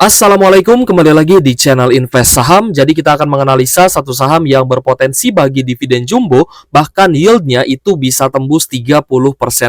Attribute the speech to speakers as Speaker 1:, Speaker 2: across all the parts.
Speaker 1: Assalamualaikum, kembali lagi di channel Invest Saham. Jadi kita akan menganalisa satu saham yang berpotensi bagi dividen jumbo, bahkan yieldnya itu bisa tembus 30%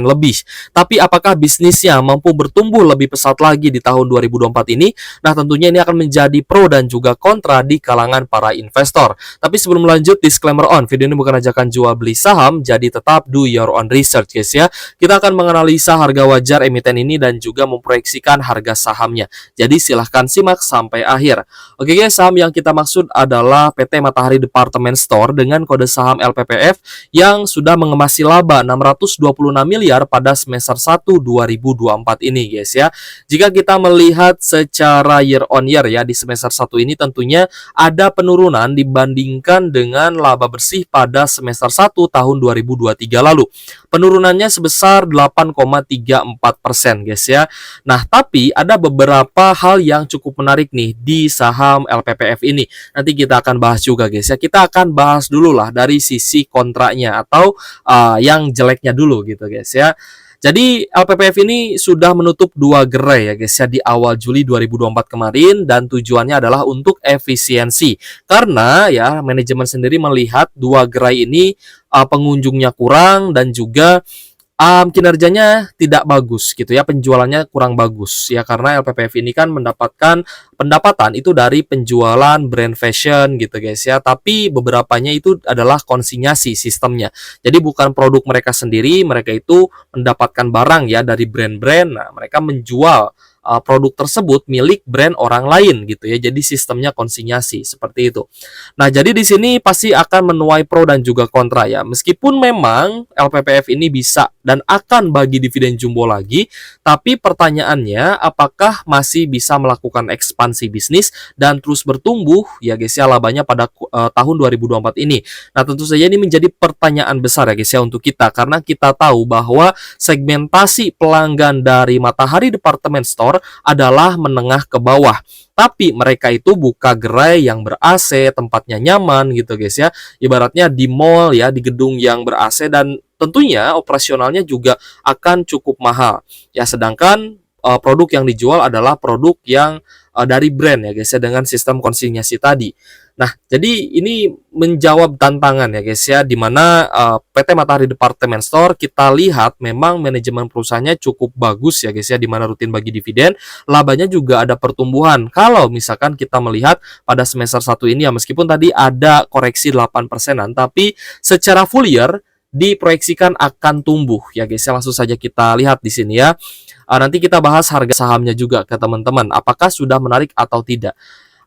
Speaker 1: lebih. Tapi apakah bisnisnya mampu bertumbuh lebih pesat lagi di tahun 2024 ini? Nah, tentunya ini akan menjadi pro dan juga kontra di kalangan para investor. Tapi sebelum lanjut, disclaimer on, video ini bukan ajakan jual beli saham, jadi tetap do your own research guys ya. Kita akan menganalisa harga wajar emiten ini dan juga memproyeksikan harga sahamnya. Jadi silahkan simak sampai akhir. Oke guys, saham yang kita maksud adalah PT Matahari Department Store dengan kode saham LPPF yang sudah mengemasi laba 626 miliar pada semester 1 2024 ini guys ya. Jika kita melihat secara year on year ya di semester 1 ini tentunya ada penurunan dibandingkan dengan laba bersih pada semester 1 tahun 2023 lalu. Penurunannya sebesar 8,34% guys ya. Nah, tapi ada beberapa hal yang cukup menarik nih di saham LPPF ini. Nanti kita akan bahas juga guys ya. Kita akan bahas dulu lah dari sisi kontraknya atau yang jeleknya dulu gitu guys ya. Jadi LPPF ini sudah menutup 2 gerai ya guys ya di awal Juli 2024 kemarin dan tujuannya adalah untuk efisiensi. Karena ya manajemen sendiri melihat 2 gerai ini pengunjungnya kurang dan juga kinerjanya tidak bagus gitu ya, penjualannya kurang bagus ya karena LPPF ini kan mendapatkan pendapatan itu dari penjualan brand fashion gitu guys ya, tapi beberapanya itu adalah konsinyasi sistemnya. Jadi bukan produk mereka sendiri, mereka itu mendapatkan barang ya dari brand-brand. Nah, mereka menjual produk tersebut milik brand orang lain gitu ya. Jadi sistemnya konsinyasi seperti itu. Nah, jadi di sini pasti akan menuai pro dan juga kontra ya. Meskipun memang LPPF ini bisa dan akan bagi dividen jumbo lagi, tapi pertanyaannya apakah masih bisa melakukan ekspansi bisnis dan terus bertumbuh ya guys ya labanya pada tahun 2024 ini. Nah, tentu saja ini menjadi pertanyaan besar ya guys ya untuk kita karena kita tahu bahwa segmentasi pelanggan dari Matahari Department Store adalah menengah ke bawah. Tapi mereka itu buka gerai yang ber-AC, tempatnya nyaman gitu guys ya. Ibaratnya di mall ya, di gedung yang ber-AC dan tentunya operasionalnya juga akan cukup mahal. Ya sedangkan produk yang dijual adalah produk yang dari brand ya guys ya dengan sistem konsinyasi tadi. Nah, jadi ini menjawab tantangan ya guys ya di mana PT Matahari Department Store kita lihat memang manajemen perusahaannya cukup bagus ya guys ya di mana rutin bagi dividen, labanya juga ada pertumbuhan. Kalau misalkan kita melihat pada semester 1 ini ya meskipun tadi ada koreksi 8%-an tapi secara full year diproyeksikan akan tumbuh ya guys ya. Langsung saja kita lihat di sini ya. Nanti kita bahas harga sahamnya juga ke teman-teman apakah sudah menarik atau tidak.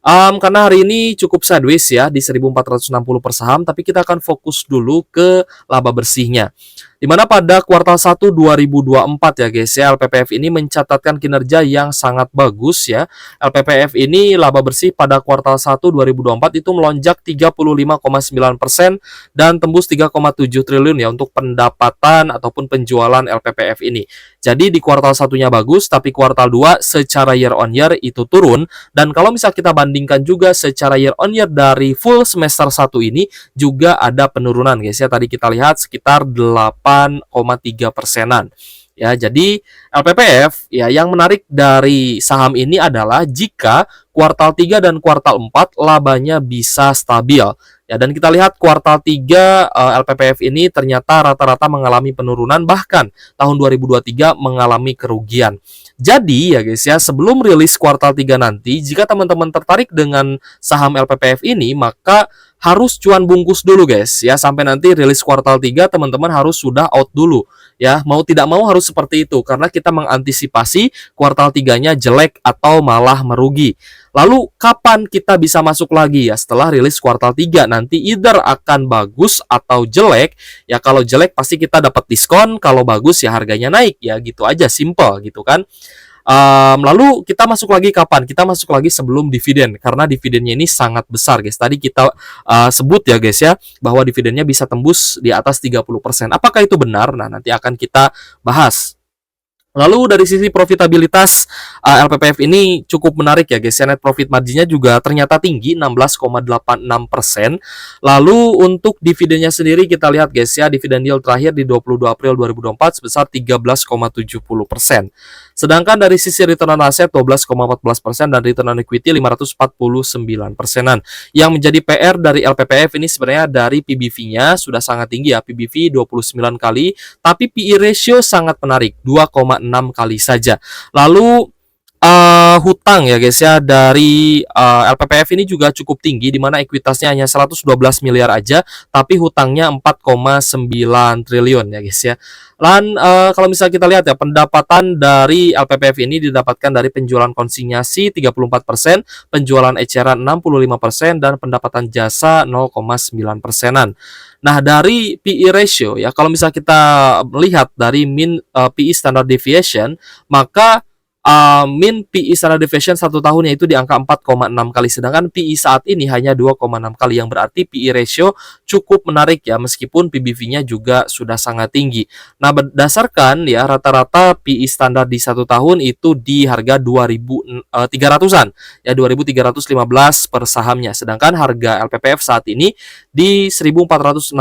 Speaker 1: Karena hari ini cukup sideways ya di 1460 per saham, tapi kita akan fokus dulu ke laba bersihnya. Di mana pada kuartal 1 2024 ya guys ya, LPPF ini mencatatkan kinerja yang sangat bagus ya. LPPF ini laba bersih pada kuartal 1 2024 itu melonjak 35,9% dan tembus 3,7 triliun ya untuk pendapatan ataupun penjualan LPPF ini. Jadi di kuartal satunya bagus, tapi kuartal 2 secara year on year itu turun. Dan kalau misal kita bandingkan juga secara year on year dari full semester 1 ini juga ada penurunan guys ya. Tadi kita lihat sekitar 8,3%-an. Ya, jadi LPPF ya yang menarik dari saham ini adalah jika kuartal 3 dan kuartal 4 labanya bisa stabil. Ya, dan kita lihat kuartal 3 LPPF ini ternyata rata-rata mengalami penurunan bahkan tahun 2023 mengalami kerugian. Jadi ya guys ya, sebelum rilis kuartal 3 nanti, jika teman-teman tertarik dengan saham LPPF ini, maka harus cuan bungkus dulu guys ya, sampai nanti rilis kuartal 3 teman-teman harus sudah out dulu ya. Mau tidak mau harus seperti itu karena kita mengantisipasi kuartal 3-nya jelek atau malah merugi. Lalu kapan kita bisa masuk lagi ya setelah rilis kuartal 3 nanti either akan bagus atau jelek. Ya kalau jelek pasti kita dapat diskon, kalau bagus ya harganya naik ya gitu aja, simple gitu kan. Lalu kita masuk lagi kapan? Kita masuk lagi sebelum dividen karena dividennya ini sangat besar guys. Tadi kita sebut ya guys ya bahwa dividennya bisa tembus di atas 30%. Apakah itu benar? Nah, nanti akan kita bahas. Lalu dari sisi profitabilitas LPPF ini cukup menarik ya guys ya. Net profit marginnya juga ternyata tinggi 16,86%. Lalu untuk dividennya sendiri kita lihat guys ya, dividen yield terakhir di 22 April 2024 sebesar 13,70%. Sedangkan dari sisi return on asset 12,14% dan return on equity 549%-an. Yang menjadi PR dari LPPF ini sebenarnya dari PBV-nya sudah sangat tinggi ya, PBV 29 kali, tapi PE ratio sangat menarik, 2,6 kali saja. Lalu hutang ya guys ya dari LPPF ini juga cukup tinggi, di mana ekuitasnya hanya 112 miliar aja, tapi hutangnya 4,9 triliun ya guys ya. Dan kalau misalnya kita lihat ya, pendapatan dari LPPF ini didapatkan dari penjualan konsinyasi 34%, penjualan eceran 65%, dan pendapatan jasa 0,9%-an. Nah, dari PE ratio ya, kalau misalnya kita melihat dari mean PE standard deviation, maka mean PE standard deviation 1 tahunnya itu di angka 4,6 kali, sedangkan PE saat ini hanya 2,6 kali, yang berarti PE ratio cukup menarik ya, meskipun PBV-nya juga sudah sangat tinggi. Nah, berdasarkan ya rata-rata PE standar di 1 tahun itu di harga 2.300-an ya, 2.315 per sahamnya, sedangkan harga LPPF saat ini di Rp1.460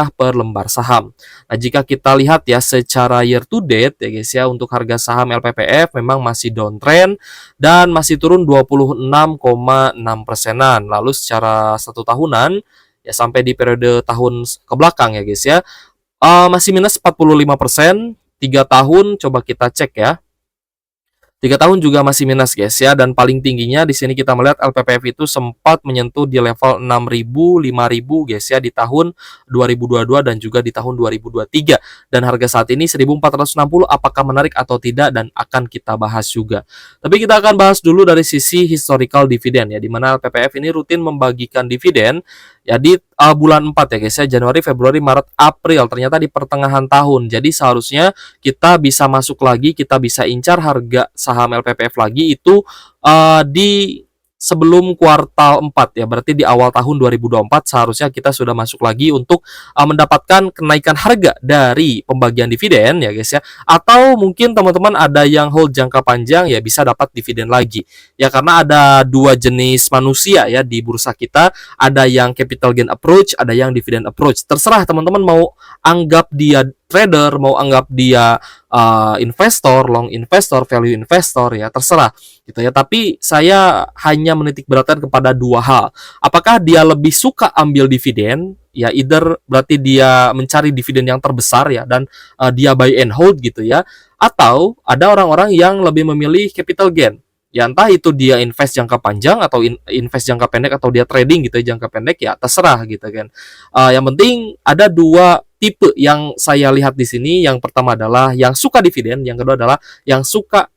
Speaker 1: per lembar saham. Nah, jika kita lihat ya secara year to date ya guys ya, untuk harga saham LPPF memang masih downtrend dan masih turun 26,6%-an. Lalu secara 1 tahunan ya, sampai di periode tahun ke belakang ya guys ya, masih minus 45%. 3 tahun coba kita cek ya. 3 tahun juga masih minus guys ya, dan paling tingginya di sini kita melihat LPPF itu sempat menyentuh di level 6.000, 5.000 guys ya, di tahun 2022 dan juga di tahun 2023. Dan harga saat ini 1.460, apakah menarik atau tidak, dan akan kita bahas juga. Tapi kita akan bahas dulu dari sisi historical dividend ya, di mana LPPF ini rutin membagikan dividen ya di bulan 4 ya guys ya, Januari, Februari, Maret, April, ternyata di pertengahan tahun. Jadi seharusnya kita bisa masuk lagi, kita bisa incar harga saham LPPF lagi itu di sebelum kuartal 4 ya, berarti di awal tahun 2024 seharusnya kita sudah masuk lagi untuk mendapatkan kenaikan harga dari pembagian dividen ya guys ya. Atau mungkin teman-teman ada yang hold jangka panjang ya, bisa dapat dividen lagi ya, karena ada dua jenis manusia ya di bursa kita, ada yang capital gain approach, ada yang dividend approach. Terserah teman-teman mau anggap dia trader, mau anggap dia investor, long investor, value investor ya, terserah gitu ya. Tapi saya hanya menitik beratkan kepada dua hal. Apakah dia lebih suka ambil dividen ya, either berarti dia mencari dividen yang terbesar ya, dan dia buy and hold gitu ya, atau ada orang-orang yang lebih memilih capital gain ya, entah itu dia invest jangka panjang atau invest jangka pendek, atau dia trading gitu ya jangka pendek ya, terserah gitu kan. Yang penting ada dua tipe yang saya lihat di sini. Yang pertama adalah yang suka dividen, yang kedua adalah yang suka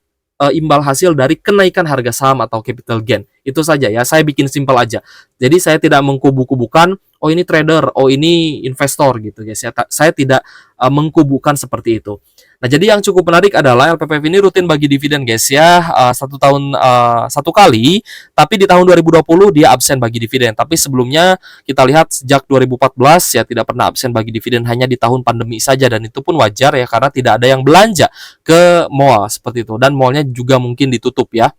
Speaker 1: imbal hasil dari kenaikan harga saham atau capital gain. Itu saja ya, saya bikin simpel aja. Jadi saya tidak mengkubu-kubukan, oh ini trader, oh ini investor gitu guys ya. Saya tidak mengkubukan seperti itu. Nah, jadi yang cukup menarik adalah LPPF ini rutin bagi dividen guys ya, 1 tahun 1 kali, tapi di tahun 2020 dia absen bagi dividen. Tapi sebelumnya kita lihat sejak 2014 ya tidak pernah absen bagi dividen, hanya di tahun pandemi saja, dan itu pun wajar ya karena tidak ada yang belanja ke mall seperti itu, dan mallnya juga mungkin ditutup ya.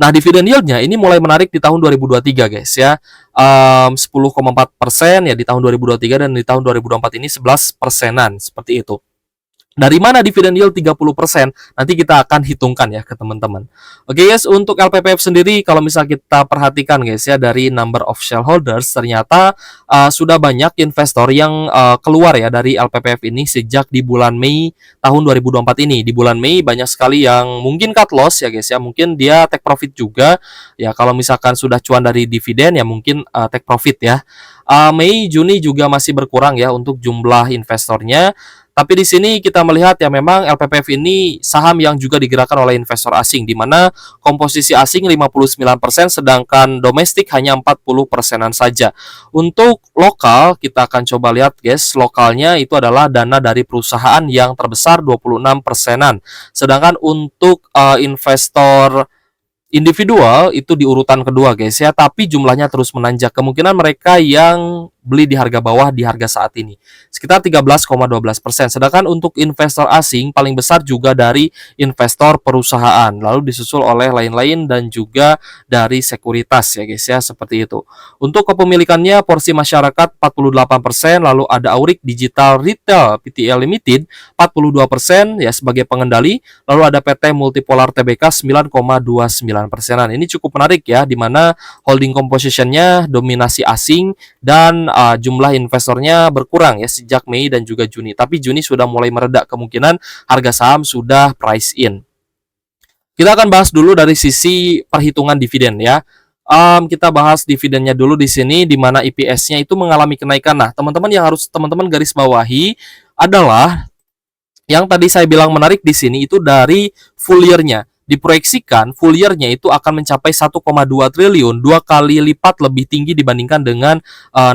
Speaker 1: Nah, dividen yieldnya ini mulai menarik di tahun 2023 guys ya, 10,4% ya di tahun 2023, dan di tahun 2024 ini 11%-an seperti itu. Dari mana dividen yield 30%? Nanti kita akan hitungkan ya ke teman-teman. Oke guys, untuk LPPF sendiri kalau misal kita perhatikan guys ya, dari number of shareholders ternyata sudah banyak investor yang keluar ya dari LPPF ini sejak di bulan Mei tahun 2024 ini. Di bulan Mei banyak sekali yang mungkin cut loss ya guys ya, mungkin dia take profit juga ya. Kalau misalkan sudah cuan dari dividen ya mungkin take profit ya. Mei, Juni juga masih berkurang ya untuk jumlah investornya. Tapi di sini kita melihat ya, memang LPPF ini saham yang juga digerakkan oleh investor asing, di mana komposisi asing 59%, sedangkan domestik hanya 40%-an saja. Untuk lokal, kita akan coba lihat guys, lokalnya itu adalah dana dari perusahaan yang terbesar 26%-an. Sedangkan untuk investor individual itu di urutan kedua guys ya, tapi jumlahnya terus menanjak. Kemungkinan mereka yang beli di harga bawah di harga saat ini, sekitar 13,12%. Sedangkan untuk investor asing paling besar juga dari investor perusahaan, lalu disusul oleh lain-lain dan juga dari sekuritas ya guys ya, seperti itu. Untuk kepemilikannya porsi masyarakat 48%, lalu ada Aurik Digital Retail Pty Limited 42% ya sebagai pengendali, lalu ada PT Multipolar Tbk 9,29%. Ini cukup menarik ya, di mana holding compositionnya dominasi asing dan jumlah investornya berkurang ya sejak Mei dan juga Juni. Tapi Juni sudah mulai meredak, kemungkinan harga saham sudah price in. Kita akan bahas dulu dari sisi perhitungan dividen ya. Kita bahas dividennya dulu di sini, di mana EPS-nya itu mengalami kenaikan. Nah, teman-teman yang harus teman-teman garis bawahi adalah yang tadi saya bilang menarik di sini itu dari full year-nya. Diproyeksikan full year-nya itu akan mencapai 1,2 triliun, 2 kali lipat lebih tinggi dibandingkan dengan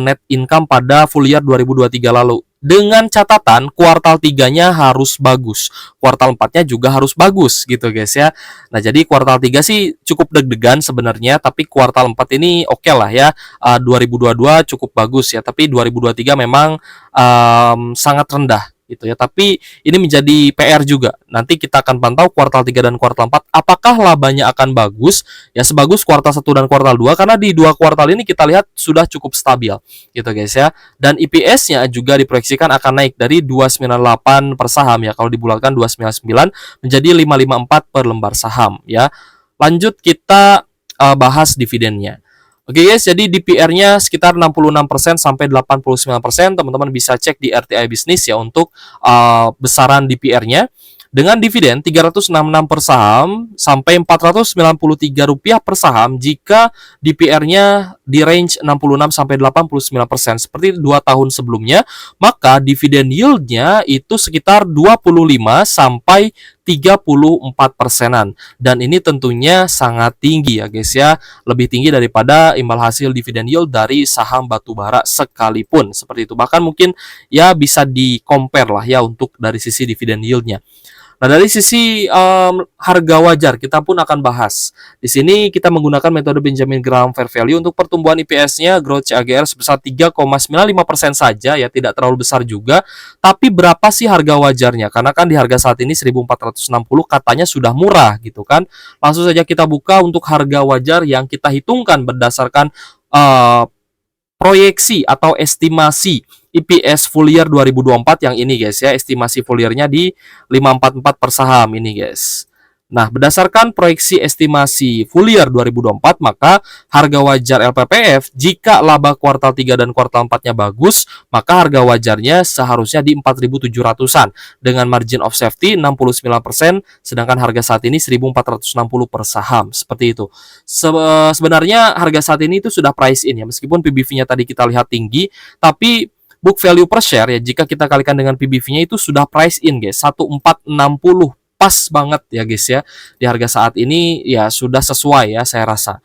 Speaker 1: net income pada full year 2023 lalu. Dengan catatan kuartal 3-nya harus bagus, kuartal 4-nya juga harus bagus gitu guys ya. Nah, jadi kuartal 3 sih cukup deg-degan sebenarnya, tapi kuartal 4 ini oke lah ya. 2022 cukup bagus ya, tapi 2023 memang sangat rendah gitu ya. Tapi ini menjadi PR juga. Nanti kita akan pantau kuartal 3 dan kuartal 4 apakah labanya akan bagus ya, sebagus kuartal 1 dan kuartal 2, karena di dua kuartal ini kita lihat sudah cukup stabil gitu guys ya. Dan EPS-nya juga diproyeksikan akan naik dari 298 per saham ya, kalau dibulatkan 299 menjadi 554 per lembar saham ya. Lanjut kita bahas dividennya. Oke guys, jadi DPR-nya sekitar 66% sampai 89%. Teman-teman bisa cek di RTI Bisnis ya untuk besaran DPR-nya. Dengan dividen 366 per saham sampai Rp493 per saham jika DPR-nya di range 66 sampai 89% seperti 2 tahun sebelumnya, maka dividen yield-nya itu sekitar 25 sampai 34%-an. Dan ini tentunya sangat tinggi ya guys ya, lebih tinggi daripada imbal hasil dividen yield dari saham batubara sekalipun seperti itu. Bahkan mungkin ya bisa di-compare lah ya untuk dari sisi dividen yield-nya. Nah, dari sisi harga wajar kita pun akan bahas. Di sini kita menggunakan metode Benjamin Graham Fair Value untuk pertumbuhan IPS-nya growth CAGR sebesar 3,95% saja ya, tidak terlalu besar juga. Tapi berapa sih harga wajarnya? Karena kan di harga saat ini 1.460 katanya sudah murah gitu kan. Langsung saja kita buka untuk harga wajar yang kita hitungkan berdasarkan proyeksi atau estimasi EPS full year 2024 yang ini guys ya, estimasi full year-nya di 544 per saham ini guys. Nah, berdasarkan proyeksi estimasi full year 2024, maka harga wajar LPPF jika laba kuartal 3 dan kuartal 4-nya bagus, maka harga wajarnya seharusnya di 4.700-an dengan margin of safety 69%, sedangkan harga saat ini 1.460 per saham. Seperti itu. Sebenarnya harga saat ini itu sudah price in ya, meskipun PBV-nya tadi kita lihat tinggi, tapi book value per share ya, jika kita kalikan dengan PBV-nya itu sudah price in guys, 1460, pas banget ya guys ya. Di harga saat ini ya sudah sesuai ya saya rasa.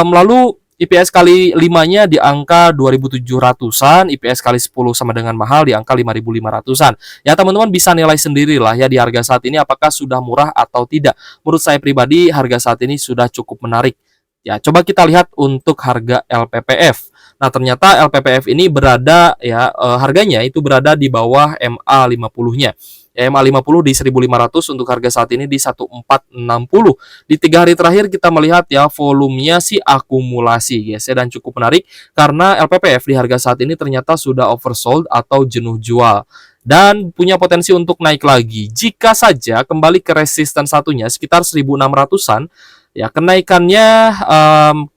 Speaker 1: Lalu IPS kali 5-nya di angka 2.700-an, IPS kali 10 sama dengan mahal di angka 5.500-an. Ya teman-teman bisa nilai sendiri lah ya di harga saat ini apakah sudah murah atau tidak. Menurut saya pribadi harga saat ini sudah cukup menarik. Ya, coba kita lihat untuk harga LPPF. Nah, ternyata LPPF ini berada ya harganya itu berada di bawah MA50-nya. Ya, MA50 di 1.500, untuk harga saat ini di 1.460. Di 3 hari terakhir kita melihat ya volumenya sih akumulasi guys ya, dan cukup menarik karena LPPF di harga saat ini ternyata sudah oversold atau jenuh jual dan punya potensi untuk naik lagi. Jika saja kembali ke resisten satunya sekitar 1.600-an ya, kenaikannya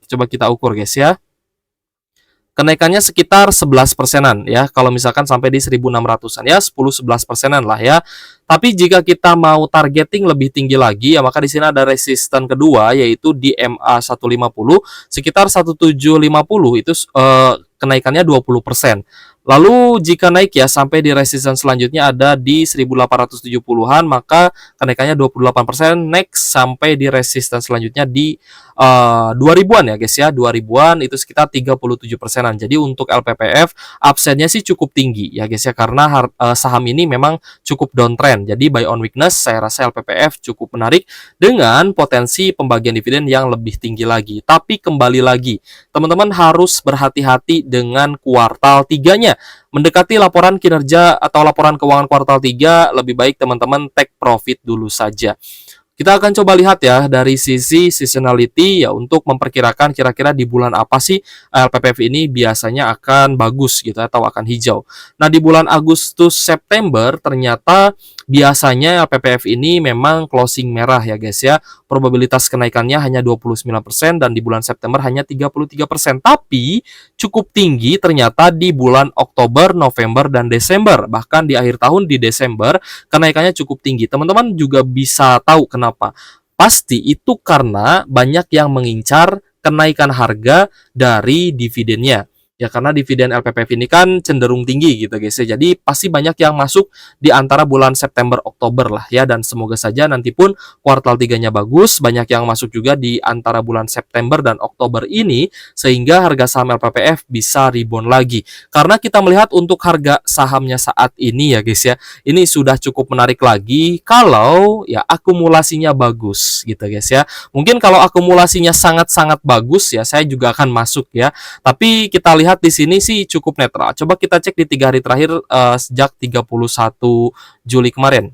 Speaker 1: coba kita ukur guys ya. Kenaikannya sekitar 11%-an ya, kalau misalkan sampai di 1.600-an ya, 10-11%-an lah ya. Tapi jika kita mau targeting lebih tinggi lagi ya, maka di sini ada resisten kedua yaitu di MA150 sekitar 1750, itu kenaikannya 20%. Lalu jika naik ya sampai di resistance selanjutnya ada di 1870-an, maka kenaikannya 28%, next sampai di resistance selanjutnya di 2000-an ya guys ya. 2000-an itu sekitar 37%-an. Jadi untuk LPPF absennya sih cukup tinggi ya guys ya, karena saham ini memang cukup downtrend. Jadi buy on weakness saya rasa LPPF cukup menarik dengan potensi pembagian dividen yang lebih tinggi lagi. Tapi kembali lagi, teman-teman harus berhati-hati dengan kuartal 3-nya. Mendekati laporan kinerja atau laporan keuangan kuartal 3, lebih baik teman-teman take profit dulu saja. Kita akan coba lihat ya dari sisi seasonality ya, untuk memperkirakan kira-kira di bulan apa sih LPPF ini biasanya akan bagus gitu atau akan hijau. Nah, di bulan Agustus September ternyata biasanya LPPF ini memang closing merah ya guys ya. Probabilitas kenaikannya hanya 29% dan di bulan September hanya 33%. Tapi cukup tinggi ternyata di bulan Oktober, November, dan Desember. Bahkan di akhir tahun di Desember kenaikannya cukup tinggi. Teman-teman juga bisa tahu kenapa. Pasti itu karena banyak yang mengincar kenaikan harga dari dividennya. Ya karena dividen LPPF ini kan cenderung tinggi gitu guys ya. Jadi pasti banyak yang masuk di antara bulan September Oktober lah ya, dan semoga saja nanti pun kuartal 3-nya bagus, banyak yang masuk juga di antara bulan September dan Oktober ini sehingga harga saham LPPF bisa rebound lagi. Karena kita melihat untuk harga sahamnya saat ini ya guys ya, ini sudah cukup menarik lagi kalau ya akumulasinya bagus gitu guys ya. Mungkin kalau akumulasinya sangat-sangat bagus ya saya juga akan masuk ya. Tapi kita lihat di sini sih cukup netral. Coba kita cek di 3 hari terakhir sejak 31 Juli kemarin.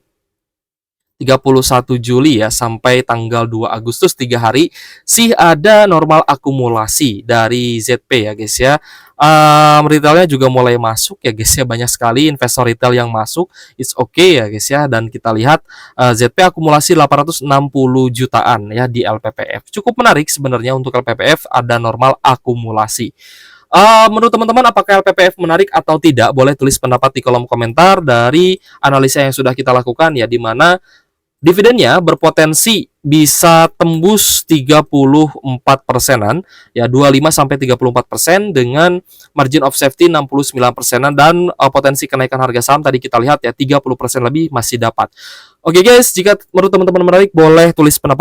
Speaker 1: 31 Juli ya sampai tanggal 2 Agustus 3 hari sih ada normal akumulasi dari ZP ya guys ya. Retailnya juga mulai masuk ya guys ya, banyak sekali investor retail yang masuk. It's okay ya guys ya, dan kita lihat ZP akumulasi 860 jutaan ya di LPPF. Cukup menarik sebenarnya untuk LPPF ada normal akumulasi. Menurut teman-teman apakah LPPF menarik atau tidak? Boleh tulis pendapat di kolom komentar dari analisa yang sudah kita lakukan ya, di mana dividennya berpotensi bisa tembus 34%-an ya, 25 sampai 34% dengan margin of safety 69%-an, dan potensi kenaikan harga saham tadi kita lihat ya 30% lebih masih dapat. Oke guys, jika menurut teman-teman menarik boleh tulis pendapat